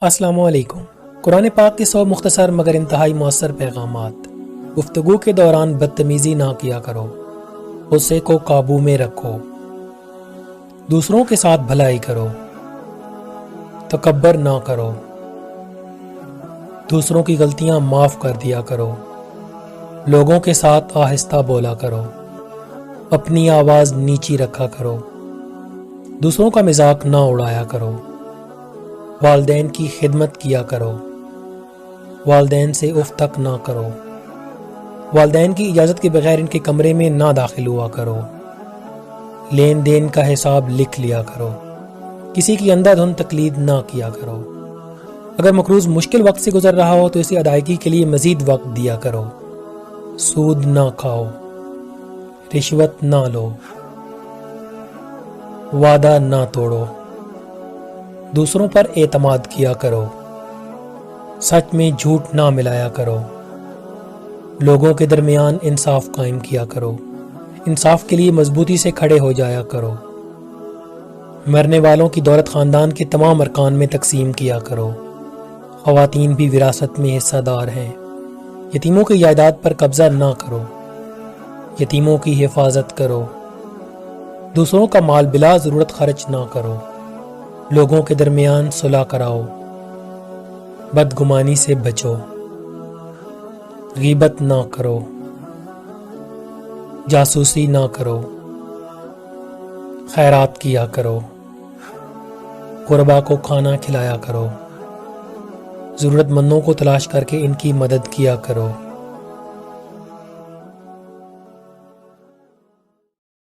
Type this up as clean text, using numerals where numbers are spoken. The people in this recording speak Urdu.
السلام علیکم۔ قرآن پاک کے 100 مختصر مگر انتہائی مؤثر پیغامات۔ گفتگو کے دوران بدتمیزی نہ کیا کرو، غصے کو قابو میں رکھو، دوسروں کے ساتھ بھلائی کرو، تکبر نہ کرو، دوسروں کی غلطیاں معاف کر دیا کرو، لوگوں کے ساتھ آہستہ بولا کرو، اپنی آواز نیچی رکھا کرو، دوسروں کا مذاق نہ اڑایا کرو، والدین کی خدمت کیا کرو، والدین سے اف تک نہ کرو، والدین کی اجازت کے بغیر ان کے کمرے میں نہ داخل ہوا کرو، لین دین کا حساب لکھ لیا کرو، کسی کی اندھا دھند تقلید نہ کیا کرو، اگر مقروض مشکل وقت سے گزر رہا ہو تو اسے ادائیگی کے لیے مزید وقت دیا کرو، سود نہ کھاؤ، رشوت نہ لو، وعدہ نہ توڑو، دوسروں پر اعتماد کیا کرو، سچ میں جھوٹ نہ ملایا کرو، لوگوں کے درمیان انصاف قائم کیا کرو، انصاف کے لیے مضبوطی سے کھڑے ہو جایا کرو، مرنے والوں کی دولت خاندان کے تمام ارکان میں تقسیم کیا کرو، خواتین بھی وراثت میں حصہ دار ہیں، یتیموں کی جائیداد پر قبضہ نہ کرو، یتیموں کی حفاظت کرو، دوسروں کا مال بلا ضرورت خرچ نہ کرو، لوگوں کے درمیان صلح کراؤ، بدگمانی سے بچو، غیبت نہ کرو، جاسوسی نہ کرو، خیرات کیا کرو، غربا کو کھانا کھلایا کرو، ضرورت مندوں کو تلاش کر کے ان کی مدد کیا کرو۔